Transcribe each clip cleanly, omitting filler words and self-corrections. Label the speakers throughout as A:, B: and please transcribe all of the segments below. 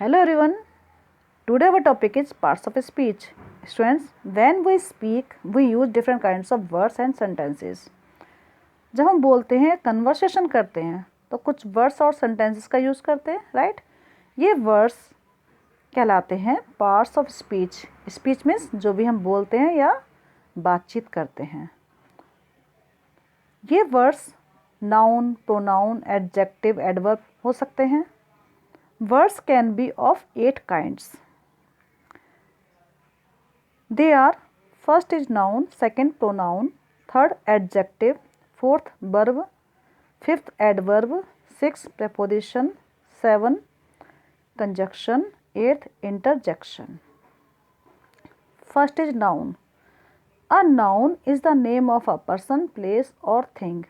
A: Hello everyone. Today our topic is parts of speech. Students, when we speak, we use different kinds of words and sentences. जब हम बोलते हैं, conversation करते हैं, तो कुछ वर्ड्स और सेंटेंसेस का यूज़ करते हैं, राइट? ये वर्ड्स कहलाते हैं parts of speech. Speech means जो भी हम बोलते हैं या बातचीत करते हैं. ये words noun, pronoun, adjective, adverb हो सकते हैं. Words can be of 8 kinds. They are: first is noun, second pronoun, third adjective, fourth verb, fifth adverb, sixth preposition, 7 conjunction, 8th interjection. First is noun. A noun is the name of a person, place or thing.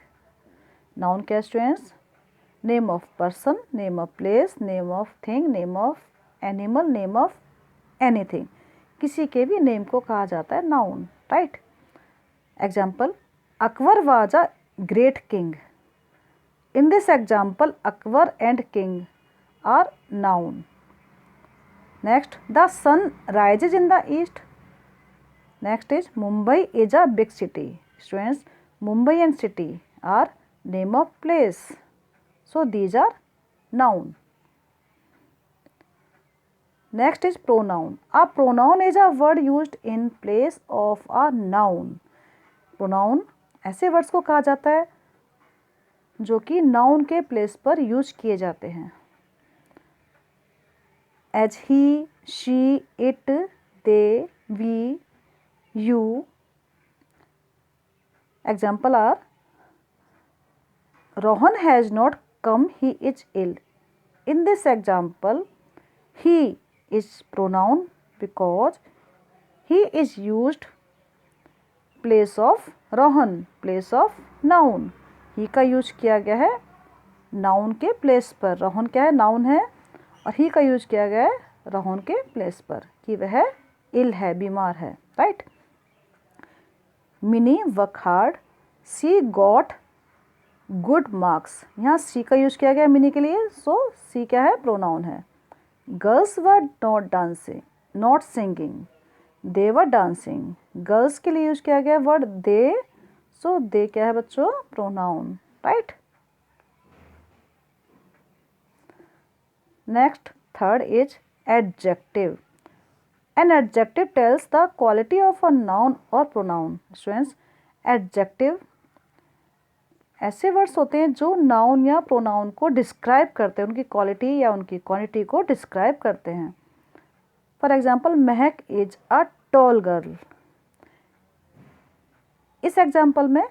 A: Noun क्या students? Name of person, name of place, name of thing, name of animal, name of anything. किसी के भी name को कहा जाता है noun, right? Example: Akbar was a great king. In this example Akbar and king are noun. Next, the sun rises in the east. Next is Mumbai is a big city. Students, Mumbai and city are name of place. So these are noun. Next is pronoun. A pronoun is a word used in place of a noun. Pronoun ऐसे words को कहा जाता है जो कि noun के place पर use किए जाते हैं. As he, she, it, they, we, you. Example are: Rohan has not come, he is ill. In this example, he is pronoun because he is used place of Rohan, place of noun. he का use किया गया है noun के place पर. रोहन क्या है? noun है. और he का यूज किया गया है रोहन के place पर कि वह ill है, बीमार है, राइट? मिनी वर्क हार्ड, सी गॉट गुड मार्क्स. यहाँ सी का यूज किया गया मिनी के लिए, सो सी क्या है? प्रोनाउन है. Girls were not dancing, not singing, they were dancing. Girls के लिए यूज किया गया वर्ड दे, सो दे क्या है बच्चों? Pronoun, right? Next, third is adjective. An adjective tells the quality of a noun और प्रोनाउन. स्टूडेंट्स, एडजेक्टिव ऐसे वर्ड्स होते हैं जो नाउन या प्रोनाउन को डिस्क्राइब करते हैं, उनकी क्वालिटी या उनकी क्वांटिटी को डिस्क्राइब करते हैं. For example, Mahak is a tall girl. इस एग्जाम्पल में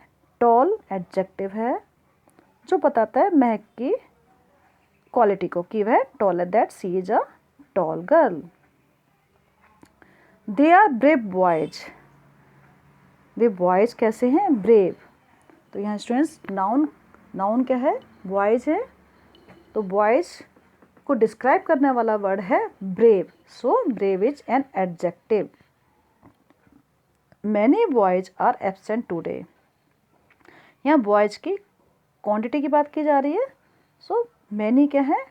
A: टॉल एडजेक्टिव है जो बताता है महक की क्वालिटी को कि वह टॉल है, that she is a tall girl. They are brave boys. वे बॉयज कैसे हैं? ब्रेव. तो यहाँ स्टूडेंट्स नाउन क्या है? बॉयज है. तो बॉयज को डिस्क्राइब करने वाला वर्ड है brave, so brave is an adjective. Many boys are absent today. यहाँ बॉयज की क्वांटिटी की बात की जा रही है, सो मैनी क्या है?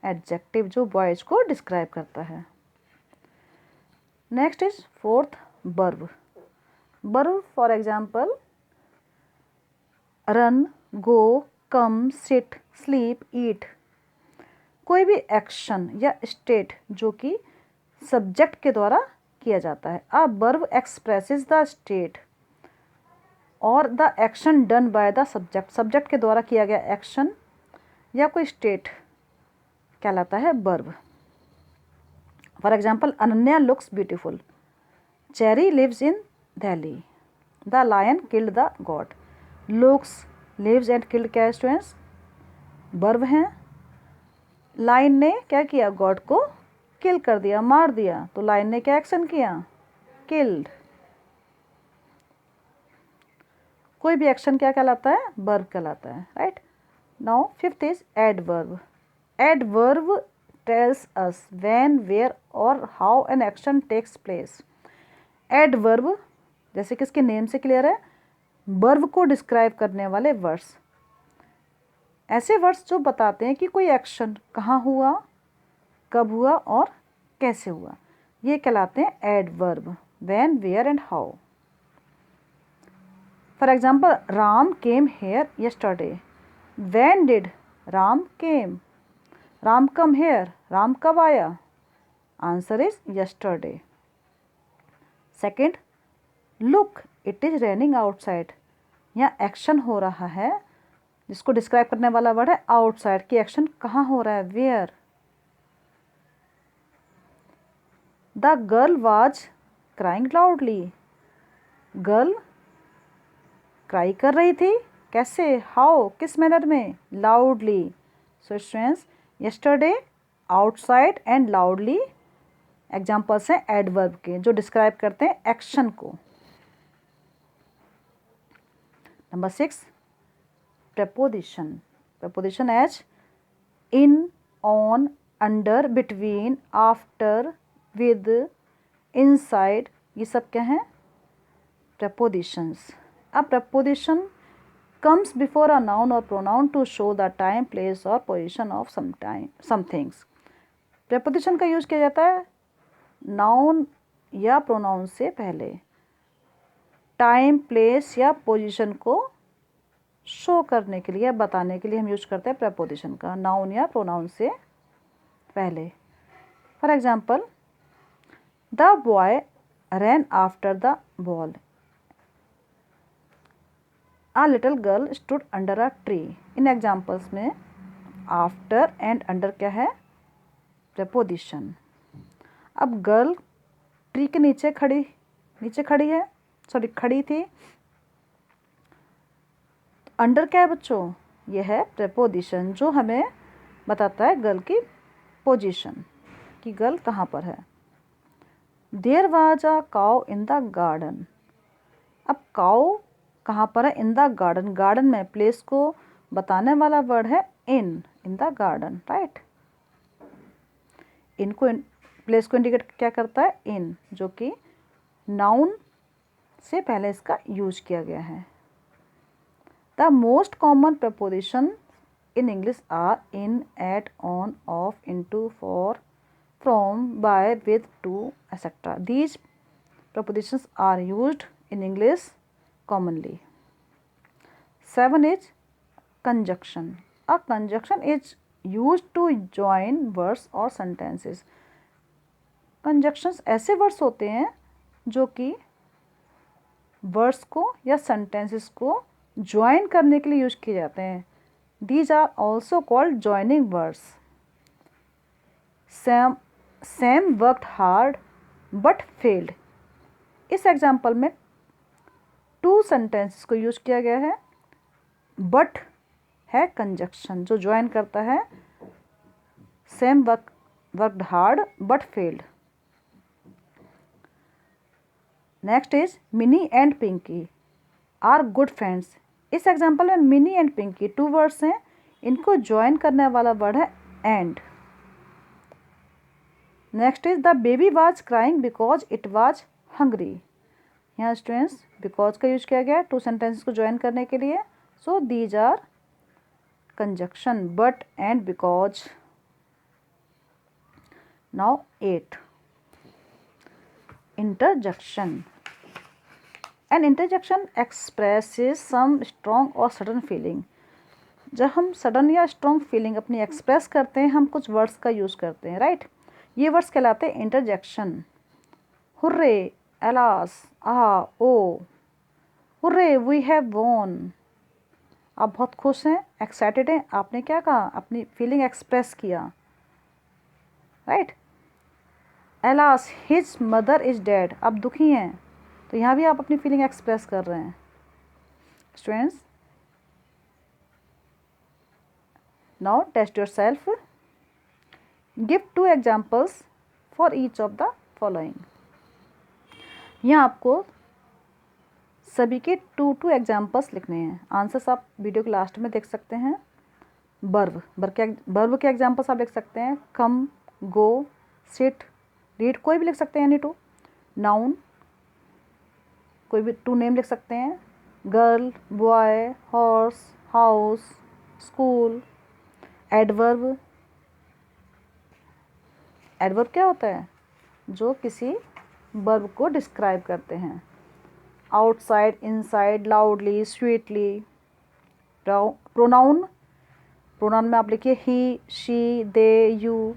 A: एडजेक्टिव जो बॉयज को डिस्क्राइब करता है. Next is fourth, verb. Verb for example run, go, come, sit, sleep, eat. कोई भी एक्शन या स्टेट जो कि सब्जेक्ट के द्वारा किया जाता है. A verb expresses the state और the action done by the subject. Subject के द्वारा किया गया एक्शन या कोई स्टेट कहलाता है verb. For example, Ananya looks beautiful. Cherry lives in Delhi. The lion killed the god. Looks, lives and killed क्या है स्टूडेंट्स? वर्ब हैं. लायन ने क्या किया? गॉड को किल कर दिया, मार दिया. तो लायन ने क्या एक्शन किया? किल्ड. कोई भी एक्शन क्या कहलाता है? वर्ब कहलाता है, right? Now fifth is adverb. Adverb tells us when, where और how an action takes place. Adverb जैसे कि इसके नेम से क्लियर है, वर्ब को डिस्क्राइब करने वाले वर्ड्स. ऐसे वर्ड्स जो बताते हैं कि कोई एक्शन कहाँ हुआ, कब हुआ और कैसे हुआ, ये कहलाते हैं adverb. When, where and how. For example, Ram came here yesterday. When did Ram came? Ram come here, Ram कब आया? Answer is yesterday. Second, look it is raining outside. यहाँ एक्शन हो रहा है, जिसको डिस्क्राइब करने वाला वर्ड है आउटसाइड, की एक्शन कहाँ हो रहा है? Where. The girl was crying loudly. Girl cry कर रही थी, कैसे? हाउ, किस मैनर में? Loudly. So students, yesterday, outside and loudly examples हैं एडवर्ब के, जो डिस्क्राइब करते हैं एक्शन को। Number 6, preposition. Preposition as in, on, under, between, after, with, inside, ये सब क्या हैं? Prepositions. A preposition comes before a noun or pronoun to show the time, place or position of some things. Preposition का use किया जाता है noun या pronoun से पहले टाइम, प्लेस या पोजीशन को शो करने के लिए, बताने के लिए हम यूज करते हैं प्रेपोजिशन का, नाउन या प्रोनाउन से पहले। For example, the boy rain after the ball. Uh little girl stood under a tree. In examples में आफ्टर एंड अंडर क्या है? प्रेपोजिशन। अब गर्ल ट्री के नीचे खड़ी है, सॉरी खड़ी थी। अंडर क्या है बच्चों? ये है प्रेपोजिशन, जो हमें बताता है गर्ल की पोजीशन, कि गर्ल कहाँ पर है। There was a cow in the garden. अब काउ कहाँ पर है? In the garden. गार्डन में प्लेस को बताने वाला वर्ड है इन द गार्डन, राइट। इनको प्लेस को इंडिकेट क्या करता है? इन, जो कि नाउन से पहले इसका यूज किया गया है। The most common prepositions in English are in, at, on, off, into, for, from, by, with, to, etc. These prepositions are used in English commonly. 7 is conjunction. A conjunction is used to join words or sentences. Conjunctions ऐसे words होते हैं जो कि words को या sentences को join करने के लिए यूज किए जाते हैं। These are also called joining words. Sam worked hard but failed. इस एग्जाम्पल में टू सेंटेंसेस को यूज किया गया है। बट है कंजक्शन जो ज्वाइन करता है Sam worked hard but failed. Next is Mini and Pinky are good friends. इस एग्जाम्पल में Mini and Pinky two words हैं, इनको ज्वाइन करने वाला वर्ड है and. Next is the baby was crying because it was hungry. यहाँ स्टूडेंट्स बिकॉज का यूज किया गया है टू सेंटेंसेस को ज्वाइन करने के लिए। So these are conjunction but and because. Now 8 interjection. An interjection expresses some strong or sudden feeling. जब हम सडन या स्ट्रॉन्ग फीलिंग अपनी एक्सप्रेस करते हैं, हम कुछ वर्ड्स का यूज़ करते हैं, राइट। ये वर्ड्स कहलाते हैं interjection. Hurray, alas, ah, oh. Hurray, we have won. आप बहुत खुश हैं, एक्साइटेड हैं, आपने क्या कहा? अपनी फीलिंग एक्सप्रेस किया, right. Alas, his mother is dead. आप दुखी हैं, तो यहाँ भी आप अपनी फीलिंग एक्सप्रेस कर रहे हैं। Students, now test yourself. Give 2 examples for each of the following. यहाँ आपको सभी के 2 एग्जाम्पल्स लिखने हैं। आंसर्स आप वीडियो के लास्ट में देख सकते हैं। वर्ब के एग्जाम्पल्स आप लिख सकते हैं। कम, गो, सिट, रीड, कोई भी लिख सकते हैं, एनी 2। नाउन कोई भी 2 नेम लिख सकते हैं। Girl, boy, horse, house, school. Adverb adverb क्या होता है? जो किसी वर्ब को डिस्क्राइब करते हैं। Outside, inside, loudly, sweetly. Pronoun, pronoun में आप लिखिए he, she, they, you.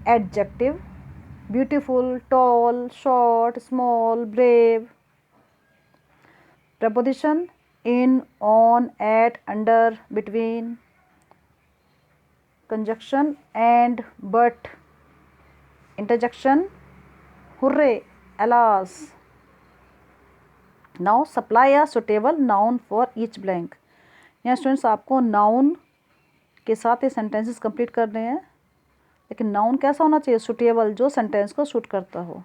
A: Adjective, beautiful, tall, short, small, brave. Preposition, in, on, at, under, between. Conjunction, and, but. Interjection, hurray, alas. Now supply a suitable noun for each blank. यहाँ students आपको noun के साथ ये sentences complete करने हैं, लेकिन noun कैसा होना चाहिए? सुटेबल, जो सेंटेंस को सूट करता हो।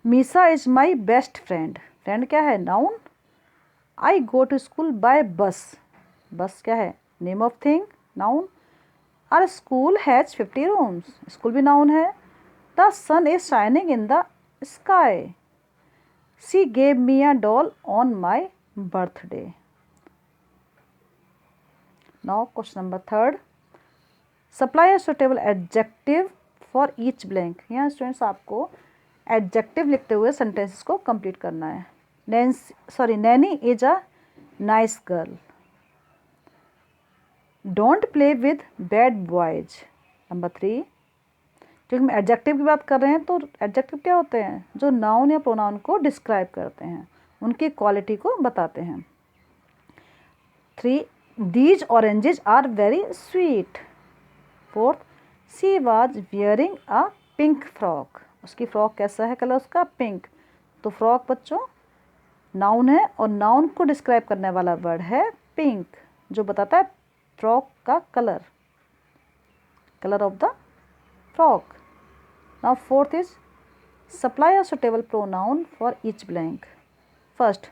A: Meesa is my best friend. Friend क्या है? Noun. I go to school by bus. Bus क्या है? Name of thing, noun. Our school has 50 rooms. School भी नाउन है। The sun is shining in the sky. She gave me a doll on my birthday. Now question number 3, supply a suitable adjective for each blank. यहाँ students आपको adjective लिखते हुए sentences को complete करना है। Naini is a nice girl. Don't play with bad boys. Number 3, क्योंकि हम adjective की बात कर रहे हैं, तो एडजेक्टिव क्या होते हैं? जो नाउन या प्रोनाउन को डिस्क्राइब करते हैं, उनकी क्वालिटी को बताते हैं। 3, these oranges are very sweet. 4, she was wearing a pink frock. उसकी फ्रॉक कैसा है? कलर उसका पिंक। तो फ्रॉक बच्चों नाउन है, और नाउन को डिस्क्राइब करने वाला वर्ड है पिंक, जो बताता है फ्रॉक का colour, colour of the frock. Now 4th is supply a suitable pronoun for each blank. First,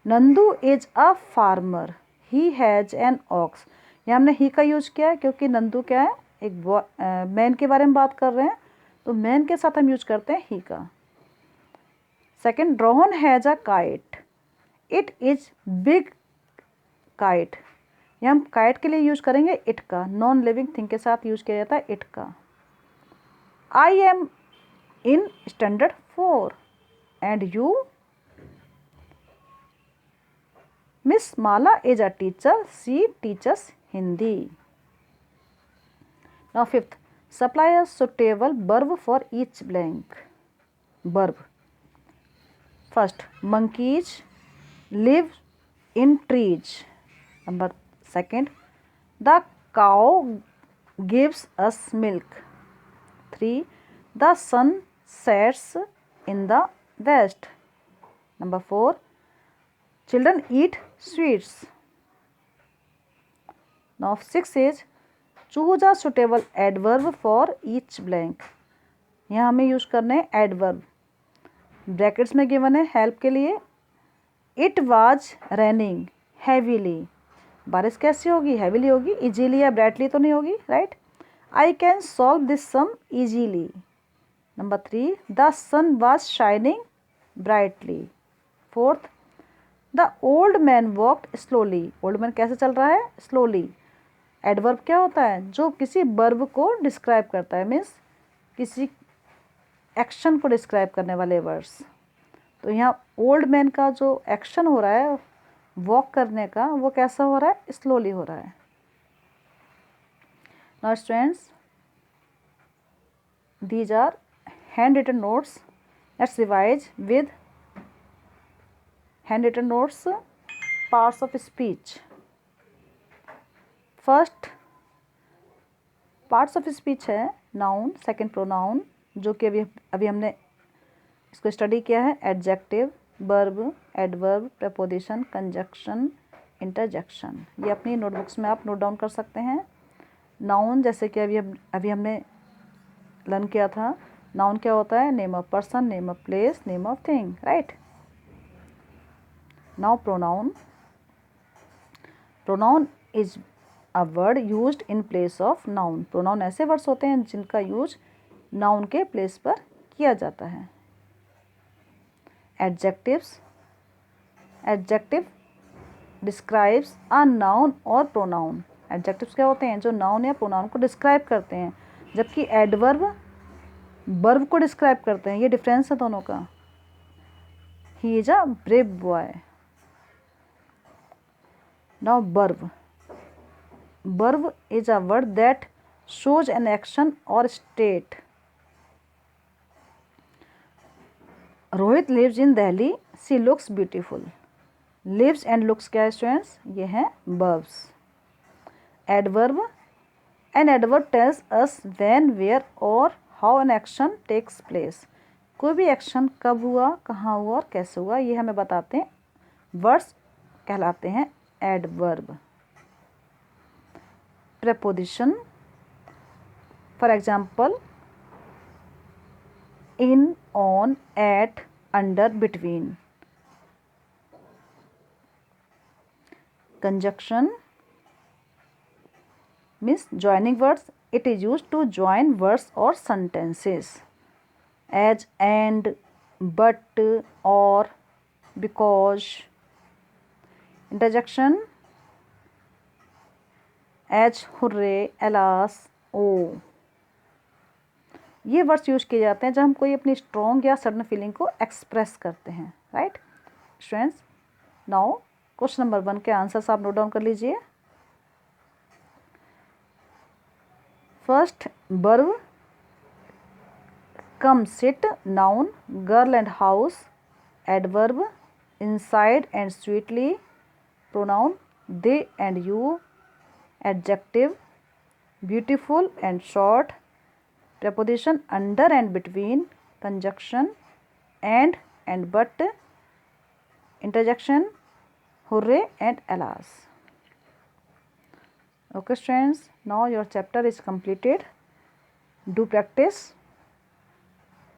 A: Nandu is a farmer. He has an ox. यहाँ हमने ही का यूज किया है क्योंकि नंदू क्या है? एक मैन के बारे में बात कर रहे हैं, तो मैन के साथ हम यूज करते हैं ही का। Second, Rohan has a kite. It is big kite. यहाँ हम काइट के लिए यूज करेंगे इट का। नॉन लिविंग थिंग के साथ यूज किया जाता है इट का। I am in standard 4 and you. Miss Mala is a teacher. She teachers Hindi. Now 5th, supply a suitable verb for each blank. Verb, first, monkeys live in trees. Number 2nd, the cow gives us milk. 3, the sun sets in the west. Number 4, children eat sweets. Now 6 is choose a suitable adverb for each blank. यहाँ हमें use करने हैं adverb. Brackets में given है help के लिए। It was raining heavily. बारिश कैसी होगी? हैवीली होगी। इजीली या ब्राइटली तो नहीं होगी, right. I can solve this sum easily. Number 3, the sun was shining brightly. 4th, the old man walked slowly. Old man कैसे चल रहा है? स्लोली। एडवर्ब क्या होता है? जो किसी वर्ब को डिस्क्राइब करता है, मीन्स किसी एक्शन को डिस्क्राइब करने वाले वर्ड्स। तो यहाँ ओल्ड मैन का जो एक्शन हो रहा है वॉक करने का, वो कैसा हो रहा है? स्लोली हो रहा है। Now students, these are hand written notes. Let's revise with hand written notes, parts of speech. First parts of speech है नाउन, सेकंड प्रोनाउन, जो कि अभी हमने इसको स्टडी किया है। Adjective, verb, adverb, preposition, conjunction, interjection. ये अपनी नोटबुक्स में आप नोट डाउन कर सकते हैं। नाउन, जैसे कि अभी हमने लर्न किया था, नाउन क्या होता है? Name of person, name of place, name of thing, right. Now pronoun. Pronoun is a word used in place of noun. Pronoun ऐसे वर्ड्स होते हैं जिनका यूज नाउन के प्लेस पर किया जाता है। Adjectives, adjective describes a noun और प्रोनाउन। एडजेक्टिव्स क्या होते हैं? जो नाउन या प्रोनाउन को डिस्क्राइब करते हैं। जबकि एडवर्ब वर्ब को डिस्क्राइब करते हैं, ये डिफरेंस है दोनों का। He is a brave boy. Now verb, verb is a word that shows an action or state. Rohit lives in Delhi. She looks beautiful. Lives and looks क्या है स्टूडेंट्स? ये हैं verbs. Adverb, an adverb tells us when, where or how an action takes place. कोई भी action कब हुआ, कहाँ हुआ और कैसे हुआ, ये हमें बताते हैं। वर्ड्स कहलाते हैं adverb. Preposition, for example, in, on, at, under, between. Conjunction means joining words. It is used to join words or sentences as and, but, or, because. Interjection as, hooray, alas, oh. ये words use किए जाते हैं जब हम कोई अपनी strong या sudden feeling को एक्सप्रेस करते हैं, right students. Now question number 1 के आंसर्स आप नोट डाउन कर लीजिए। First, verb come, sit, noun, girl and house, adverb inside and sweetly, pronoun they and you, adjective beautiful and short, preposition under and between, conjunction and but, interjection hooray and alas. Okay students, now your chapter is completed. Do practice.